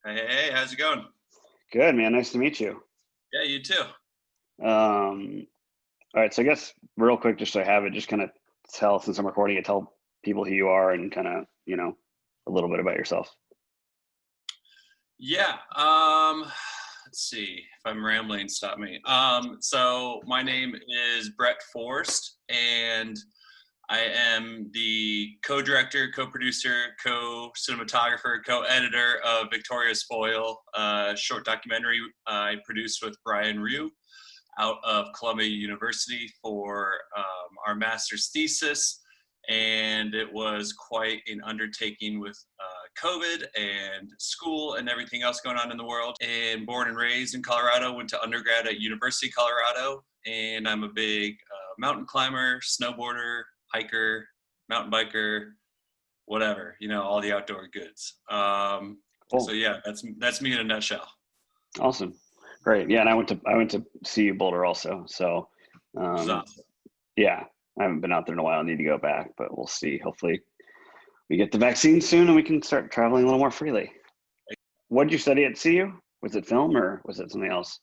Hey, how's it going? Good, man. Nice to meet you. Yeah, you too. Um, all right. So I guess real quick, just so I have it, just kind of since I'm recording it, tell people who you are and kind of, a little bit about yourself. Yeah. Let's see if I'm rambling, stop me. So my name is Brett Forrest, and I am the co-director, co-producer, co-cinematographer, co-editor of Victoria's Foil, a short documentary I produced with Brian Ryu out of Columbia University for our master's thesis. And it was quite an undertaking with COVID and school and everything else going on in the world. And born and raised in Colorado, went to undergrad at University of Colorado. And I'm a big mountain climber, snowboarder, hiker, mountain biker, whatever, all the outdoor goods. So Cool. yeah, that's me in a nutshell. Awesome. Great. Yeah. And I went to CU Boulder also. So, Which is um, awesome. yeah, I haven't been out there in a while. I need to go back, but we'll see. Hopefully we get the vaccine soon and we can start traveling a little more freely. What did you study at CU? Was it film or was it something else?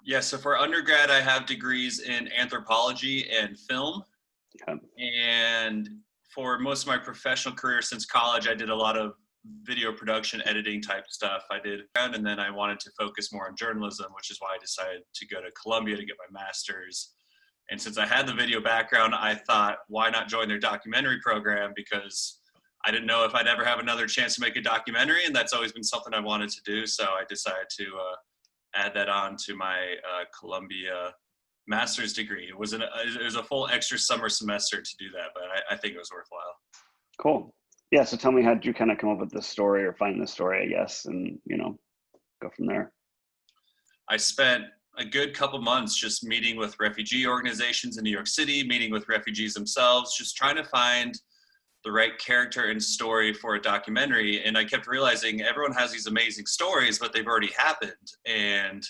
Yeah, so for undergrad, I have degrees in anthropology and film. Yeah. And for most of my professional career since college, I did a lot of video production, editing type stuff. I did, and then I wanted to focus more on journalism, which is why I decided to go to Columbia to get my master's. And since I had the video background, I thought, why not join their documentary program? Because I didn't know if I'd ever have another chance to make a documentary, and that's always been something I wanted to do. So I decided to add that on to my Columbia master's degree. It was a full extra summer semester to do that, but I think it was worthwhile. Cool. Yeah. So tell me, how did you kind of come up with this story or find this story, I guess, and, go from there. I spent a good couple months just meeting with refugee organizations in New York City, meeting with refugees themselves, just trying to find the right character and story for a documentary. And I kept realizing everyone has these amazing stories, but they've already happened. And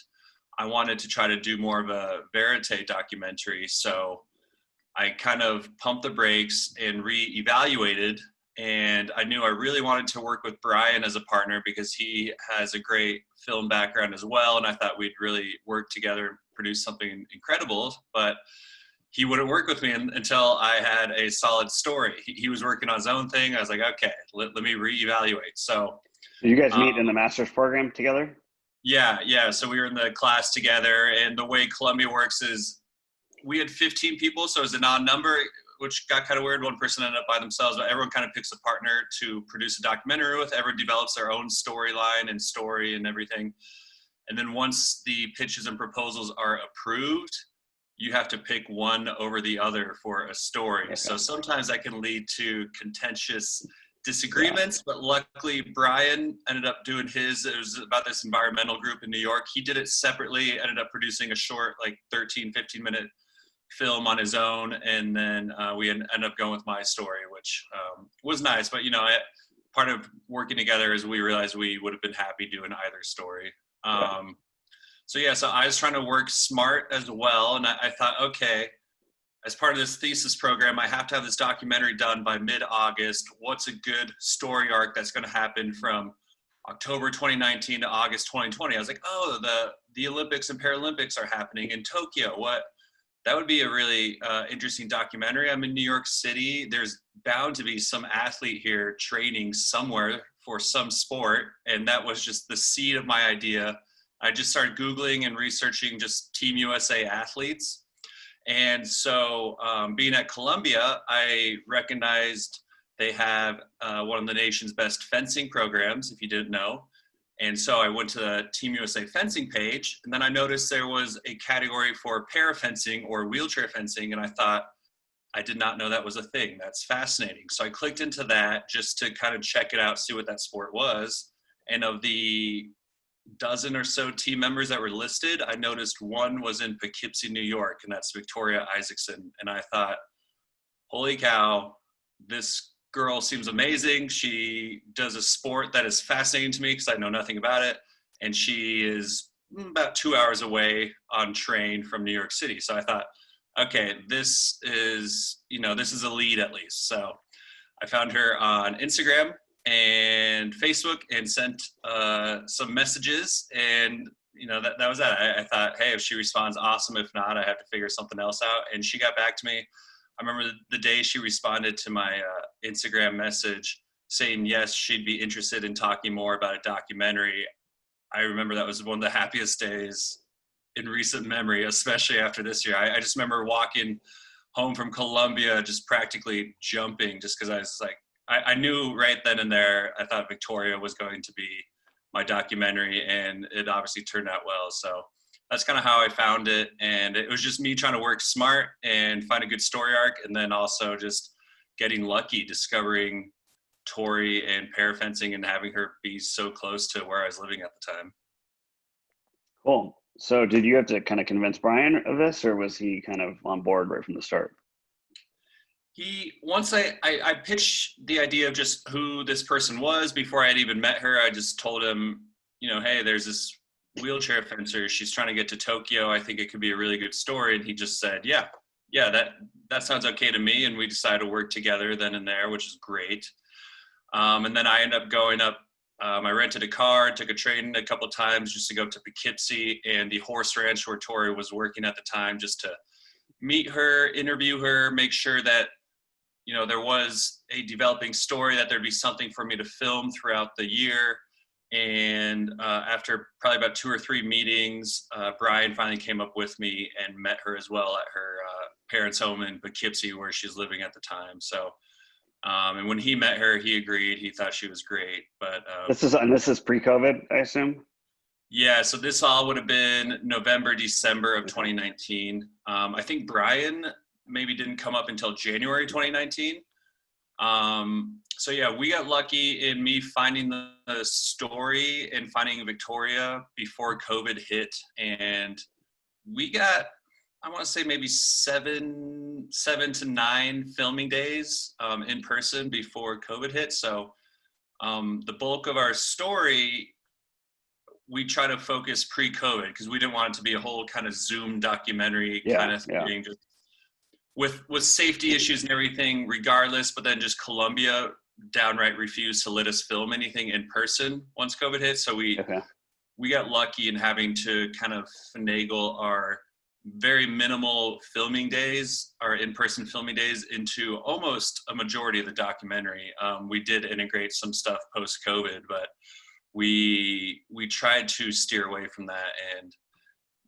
I wanted to try to do more of a verite documentary. So I kind of pumped the brakes and re-evaluated. And I knew I really wanted to work with Brian as a partner because he has a great film background as well. And I thought we'd really work together and produce something incredible. But he wouldn't work with me until I had a solid story. He was working on his own thing. I was like, okay, let me reevaluate. So, Did you guys meet in the um, master's program together? yeah. So we were in the class together, and the way Columbia works is we had 15 people, so it was an odd number, which got kind of weird. One person ended up by themselves, but everyone kind of picks a partner to produce a documentary with. Everyone develops their own storyline and story and everything. And then once the pitches and proposals are approved, you have to pick one over the other for a story. Okay. So sometimes that can lead to contentious Yeah. disagreements, but luckily Brian ended up doing his. It was about this environmental group in New York. He did it separately, ended up producing a short, like 13, 15-minute film on his own. And then we ended up going with my story, which was nice. But, part of working together is we realized we would have been happy doing either story. Yeah. So I was trying to work smart as well. And I thought, okay, as part of this thesis program, I have to have this documentary done by mid-August. What's a good story arc that's going to happen from October 2019 to August 2020? I was like, oh, the Olympics and Paralympics are happening in Tokyo. That would be a really interesting documentary. I'm in New York City. There's bound to be some athlete here training somewhere for some sport. And that was just the seed of my idea. I just started Googling and researching just Team USA athletes. And so being at Columbia, I recognized they have one of the nation's best fencing programs, if you didn't know. And so I went to the Team USA fencing page, and then I noticed there was a category for para-fencing or wheelchair fencing, and I thought, I did not know that was a thing. That's fascinating. So I clicked into that just to kind of check it out, see what that sport was. And of the dozen or so team members that were listed, I noticed one was in Poughkeepsie, New York, and that's Victoria Isaacson. And I thought, holy cow, this girl seems amazing. She does a sport that is fascinating to me because I know nothing about it. And she is about 2 hours away on train from New York City. So I thought, okay, this is a lead at least. So I found her on Instagram and Facebook and sent some messages, and that was that. I thought, hey, if she responds, awesome. If not, I have to figure something else out. And she got back to me. I remember the day she responded to my Instagram message saying yes, she'd be interested in talking more about a documentary. I remember that was one of the happiest days in recent memory, especially after this year. I just remember walking home from Colombia, just practically jumping, just because I was like, I knew right then and there, I thought Victoria was going to be my documentary, and it obviously turned out well. So that's kind of how I found it. And it was just me trying to work smart and find a good story arc, and then also just getting lucky, discovering Tori and parafencing and having her be so close to where I was living at the time. Cool. So did you have to kind of convince Brian of this, or was he kind of on board right from the start? Once I pitched the idea of just who this person was before I had even met her, I just told him, hey, there's this wheelchair fencer. She's trying to get to Tokyo. I think it could be a really good story. And he just said, yeah, that sounds okay to me. And we decided to work together then and there, which is great. And then I ended up going up. I rented a car, took a train a couple of times just to go to Poughkeepsie and the horse ranch where Tori was working at the time, just to meet her, interview her, make sure that there was a developing story, that there'd be something for me to film throughout the year. And after probably about 2 or 3 meetings, Brian finally came up with me and met her as well at her parents' home in Poughkeepsie, where she's living at the time. So, and when he met her, he agreed. He thought she was great. But this is pre-COVID, I assume. Yeah, so this all would have been November, December of 2019. I think Brian maybe didn't come up until January 2019. So yeah, we got lucky in me finding the story and finding Victoria before COVID hit, and we got, I want to say maybe seven to 9 filming days in person before COVID hit. So the bulk of our story, we try to focus pre-COVID, because we didn't want it to be a whole kind of Zoom documentary kind of thing, just with safety issues and everything regardless. But then just Colombia downright refused to let us film anything in person once COVID hit. So we got lucky in having to kind of finagle our very minimal filming days, our in-person filming days, into almost a majority of the documentary. We did integrate some stuff post-COVID, but we tried to steer away from that. And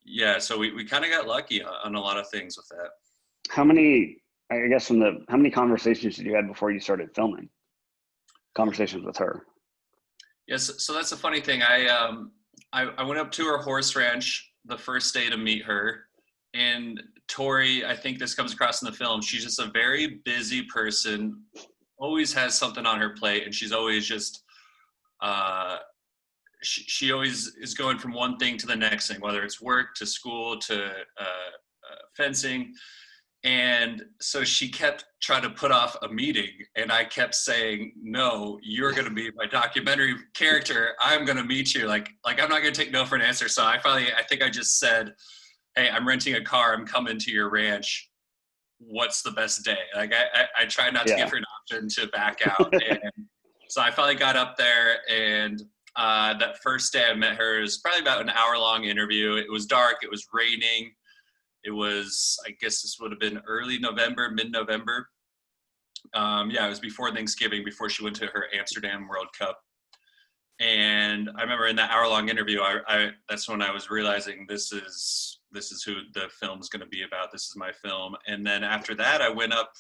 yeah, so we kind of got lucky on a lot of things with that. How many conversations did you have before you started filming? Conversations with her? Yes. So that's a funny thing. I went up to her horse ranch the first day to meet her, and Tori, I think this comes across in the film, she's just a very busy person, always has something on her plate, and she's always just she always is going from one thing to the next thing, whether it's work to school to fencing. And so she kept trying to put off a meeting, and I kept saying, no, you're going to be my documentary character. I'm going to meet you. Like I'm not going to take no for an answer. So I think I just said, hey, I'm renting a car. I'm coming to your ranch. What's the best day? Like I tried not to give her an option to back out. And so I finally got up there, and that first day I met her, it was probably about an hour-long interview. It was dark. It was raining. It was, I guess this would have been early November, mid-November. It was before Thanksgiving, before she went to her Amsterdam World Cup. And I remember in that hour-long interview, that's when I was realizing this is who the film's going to be about. This is my film. And then after that, I went up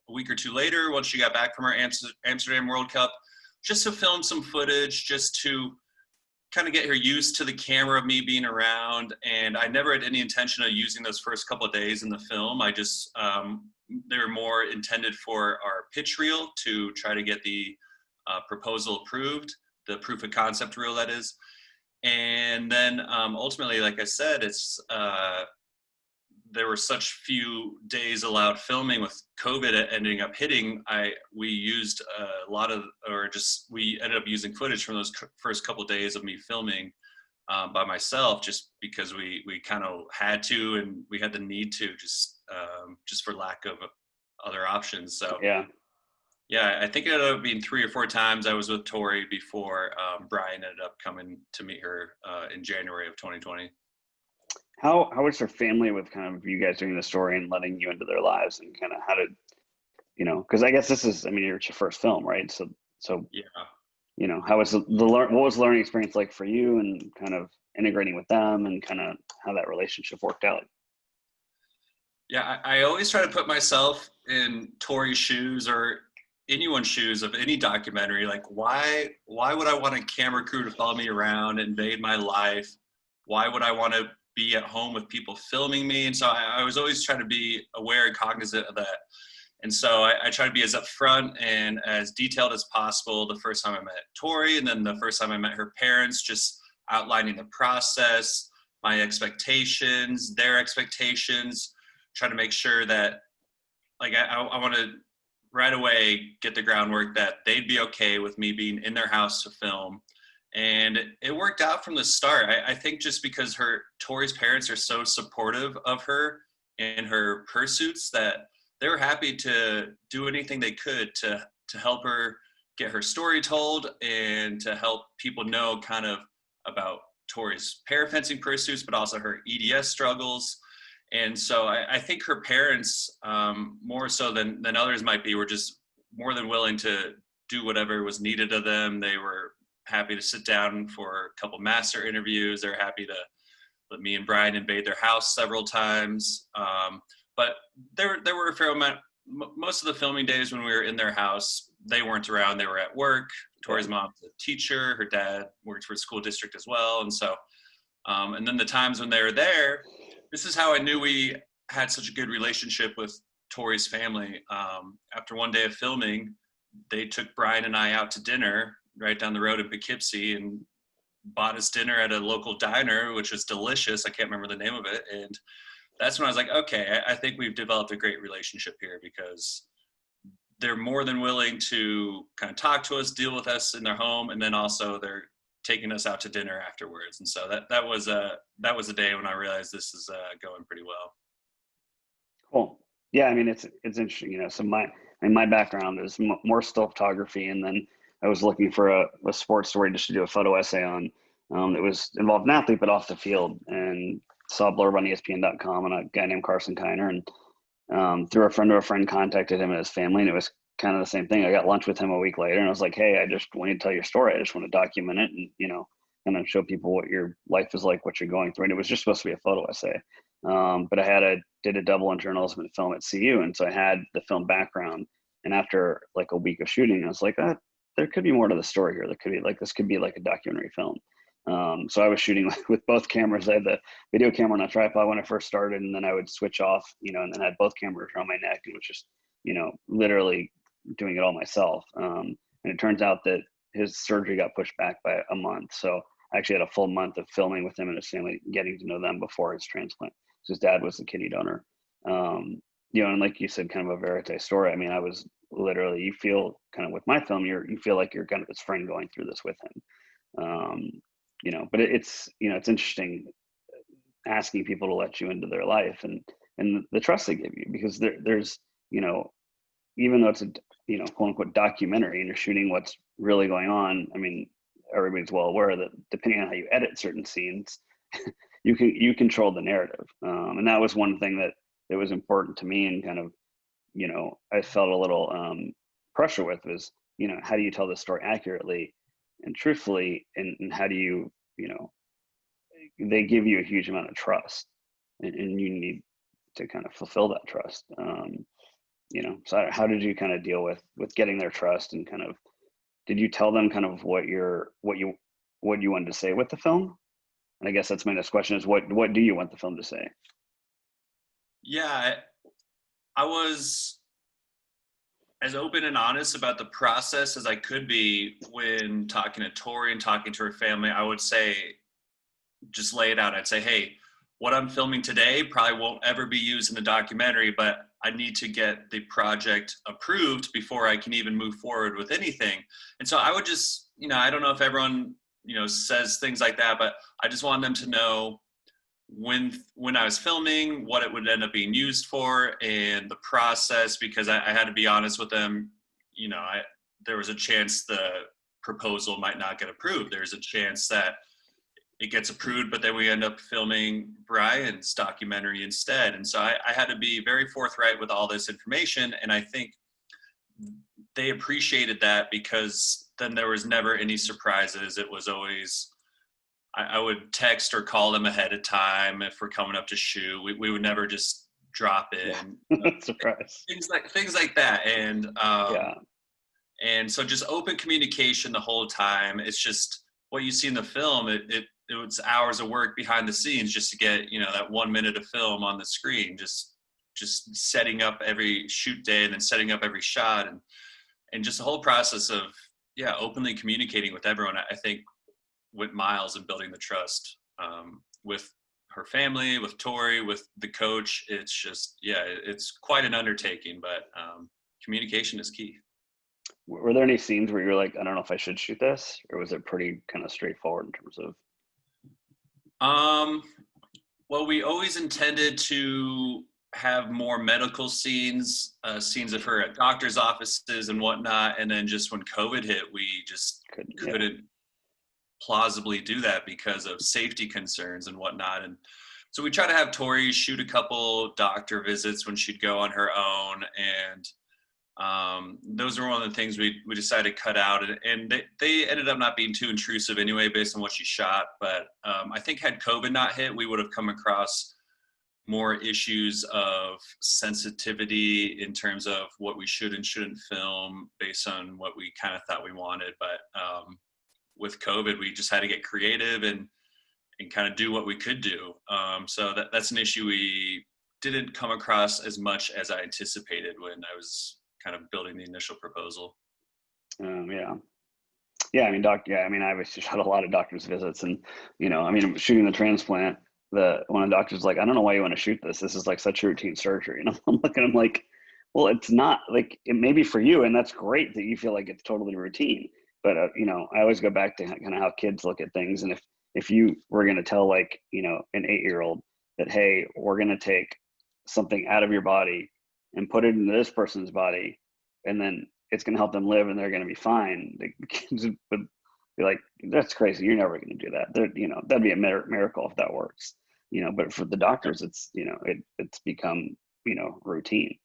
a week or 2 later, once she got back from her Amsterdam World Cup, just to film some footage, just to kind of get her used to the camera of me being around. And I never had any intention of using those first couple of days in the film. I just, they were more intended for our pitch reel to try to get the proposal approved, the proof of concept reel, that is. And then ultimately, like I said, it's there were such few days allowed filming with COVID ending up hitting. We used we ended up using footage from those first couple of days of me filming by myself, just because we kind of had to, and we had the need to, just for lack of other options. So Yeah, I think it ended up being 3 or 4 times I was with Tori before Brian ended up coming to meet her in January of 2020. How was her family with kind of you guys doing the story and letting you into their lives, and kind of how did because I guess this is, I mean, it's your first film, right? So Yeah. how was what was the learning experience like for you, and kind of integrating with them, and kind of how that relationship worked out? Yeah, I always try to put myself in Tori's shoes or anyone's shoes of any documentary. Like, why would I want a camera crew to follow me around, invade my life? Why would I want to be at home with people filming me? And so I was always trying to be aware and cognizant of that. And so I try to be as upfront and as detailed as possible the first time I met Tori, and then the first time I met her parents, just outlining the process, my expectations, their expectations, try to make sure that like I want to right away get the groundwork that they'd be okay with me being in their house to film. And it worked out from the start. I think just because Tori's parents are so supportive of her and her pursuits that they were happy to do anything they could to help her get her story told and to help people know kind of about Tori's parafencing pursuits, but also her EDS struggles. And so I think her parents, more so than others might be, were just more than willing to do whatever was needed of them. They were happy to sit down for a couple master interviews. They're happy to let me and Brian invade their house several times. But there were a fair amount, most of the filming days when we were in their house, they weren't around. They were at work. Tori's mom's a teacher. Her dad worked for a school district as well. And so, and then the times when they were there, this is how I knew we had such a good relationship with Tori's family. After one day of filming, they took Brian and I out to dinner right down the road in Poughkeepsie and bought us dinner at a local diner, which was delicious. I can't remember the name of it. And that's when I was like, okay, I think we've developed a great relationship here, because they're more than willing to kind of talk to us, deal with us in their home, and then also they're taking us out to dinner afterwards. And so that was a day when I realized this is going pretty well. Cool. Yeah, I mean, it's interesting. So my background is more still photography, and then I was looking for a sports story just to do a photo essay on. That was involved an athlete, but off the field, and saw a blurb on ESPN.com and a guy named Carson Kiner, and through a friend of a friend contacted him and his family, and it was kind of the same thing. I got lunch with him a week later, and I was like, hey, I just want you to tell your story. I just want to document it, and kind of show people what your life is like, what you're going through. And it was just supposed to be a photo essay, but I did a double in journalism and film at CU, and so I had the film background. And after like a week of shooting, I was like, there could be more to the story here. This could be like a documentary film. So I was shooting with both cameras. I had the video camera on a tripod when I first started, and then I would switch off, and then I had both cameras around my neck, and was just, literally doing it all myself. And it turns out that his surgery got pushed back by a month. So I actually had a full month of filming with him and his family, getting to know them before his transplant. His dad was the kidney donor. And like you said, kind of a verite story. I mean, I was literally, you feel kind of with my film, you feel like you're kind of his friend going through this with him. But it's interesting asking people to let you into their life, and the trust they give you, because there's, even though it's a, quote unquote documentary, and you're shooting what's really going on. I mean, everybody's well aware that depending on how you edit certain scenes, you control the narrative. And that was one thing that was important to me, and kind of, I felt a little pressure with, was, how do you tell this story accurately and truthfully, and how do you, they give you a huge amount of trust, and you need to kind of fulfill that trust. So how did you kind of deal with getting their trust, and kind of, did you tell them kind of what you wanted to say with the film? And I guess that's my next question, is what do you want the film to say? Yeah, I was as open and honest about the process as I could be when talking to Tori and talking to her family. I would say, just lay it out. I'd say, hey, what I'm filming today probably won't ever be used in the documentary, but I need to get the project approved before I can even move forward with anything. And so I would just, I don't know if everyone, says things like that, but I just wanted them to know when I was filming, what it would end up being used for, and the process, because I had to be honest with them. there was a chance the proposal might not get approved. There's a chance that it gets approved, but then we end up filming Brian's documentary instead. And so I had to be very forthright with all this information. And I think they appreciated that, because then there was never any surprises. It was always, I would text or call them ahead of time if we're coming up to shoot. We would never just drop in. Surprise. Things like that. And so just open communication the whole time. It's just what you see in the film. It was hours of work behind the scenes just to get, that 1 minute of film on the screen, just setting up every shoot day and then setting up every shot, and just the whole process of, openly communicating with everyone, I think went miles in building the trust, with her family, with Tori, with the coach. It's just, it's quite an undertaking, but communication is key. Were there any scenes where you're like, I don't know if I should shoot this, or was it pretty kind of straightforward in terms of? Well, we always intended to have more medical scenes of her at doctor's offices and whatnot. And then just when COVID hit, we just couldn't plausibly do that because of safety concerns and whatnot. And so we try to have Tori shoot a couple doctor visits when she'd go on her own. And those are one of the things we decided to cut out, and they ended up not being too intrusive anyway based on what she shot. But I think had COVID not hit, we would have come across more issues of sensitivity in terms of what we should and shouldn't film based on what we kind of thought we wanted. But with COVID, we just had to get creative and kind of do what we could do. So that's an issue we didn't come across as much as I anticipated when I was kind of building the initial proposal. I mean, I obviously shot a lot of doctor's visits, and, shooting the transplant, one of the doctors was like, I don't know why you want to shoot this. This is like such a routine surgery. And I'm looking, I'm like, well, it's not. Like, it may be for you, and that's great that you feel like it's totally routine. But, I always go back to kind of how kids look at things. And if you were going to tell, like, an 8-year-old that, hey, we're going to take something out of your body and put it into this person's body, and then it's going to help them live and they're going to be fine, the kids would be like, that's crazy. You're never going to do that. That'd be a miracle if that works, but for the doctors, it's, it's become, routine.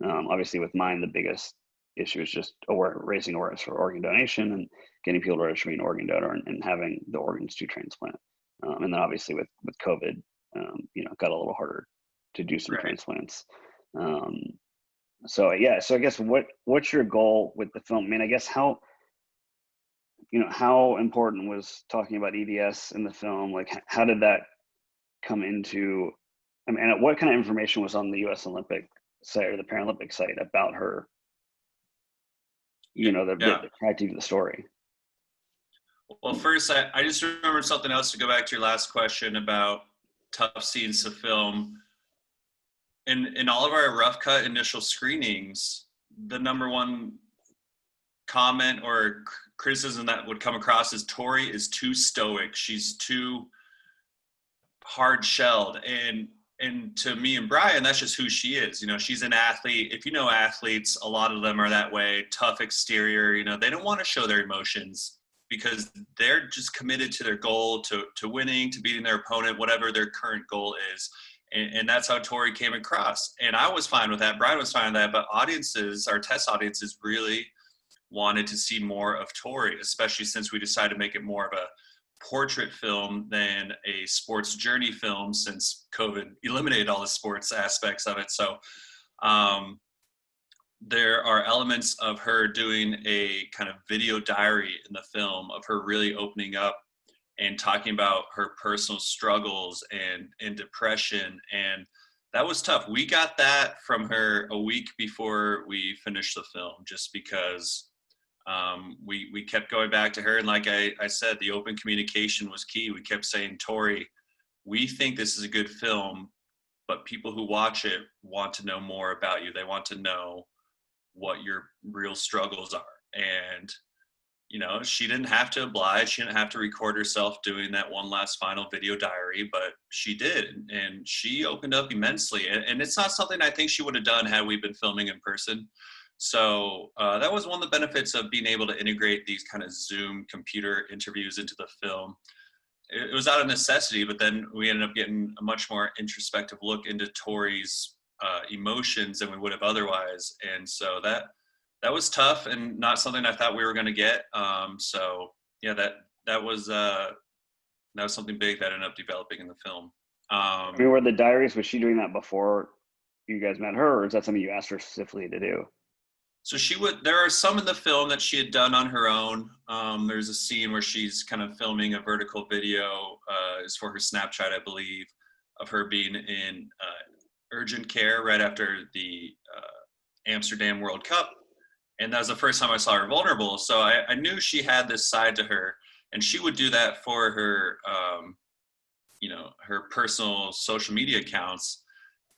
Obviously with mine, the biggest issue is just raising awareness for organ donation and getting people to register to be an organ donor and having the organs to transplant. And then obviously with COVID, got a little harder to do some transplants. So I guess what's your goal with the film? I mean, I guess how important was talking about EDS in the film? Like, how did that come into, and what kind of information was on the U.S. Olympic site or the Paralympic site about her, the tracking of the story? Well, first, I just remembered something else to go back to your last question about tough scenes to film. In all of our rough cut initial screenings, the number one comment or criticism that would come across is Tori is too stoic. She's too hard shelled. And to me and Brian, that's just who she is. She's an athlete. If you know athletes, a lot of them are that way, tough exterior. They don't want to show their emotions because they're just committed to their goal, to winning, to beating their opponent, whatever their current goal is. And that's how Tori came across. And I was fine with that. Brian was fine with that. But audiences, our test audiences, really wanted to see more of Tori, especially since we decided to make it more of a portrait film than a sports journey film, since COVID eliminated all the sports aspects of it. So there are elements of her doing a kind of video diary in the film of her really opening up and talking about her personal struggles and depression. And that was tough. We got that from her a week before we finished the film, just because we kept going back to her. And like I said, the open communication was key. We kept saying, Tori, we think this is a good film, but people who watch it want to know more about you. They want to know what your real struggles are. And she didn't have to oblige. She didn't have to record herself doing that one last final video diary, but she did. And she opened up immensely. And it's not something I think she would have done had we been filming in person. So that was one of the benefits of being able to integrate these kind of Zoom computer interviews into the film. It was out of necessity, but then we ended up getting a much more introspective look into Tori's emotions than we would have otherwise. And so that was tough and not something I thought we were going to get. So yeah, that was something big that ended up developing in the film. I mean, were the diaries, was she doing that before you guys met her, or is that something you asked her specifically to do? So there are some in the film that she had done on her own. There's a scene where she's kind of filming a vertical video, is for her Snapchat, I believe, of her being in urgent care right after the Amsterdam World Cup. And that was the first time I saw her vulnerable. So I knew she had this side to her, and she would do that for her, her personal social media accounts.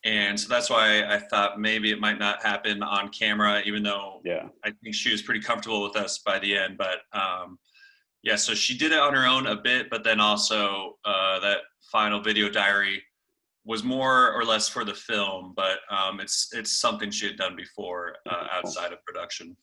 And so that's why I thought maybe it might not happen on camera, even though I think she was pretty comfortable with us by the end. But yeah, so she did it on her own a bit, but then also that final video diary was more or less for the film, but it's something she had done before outside of production.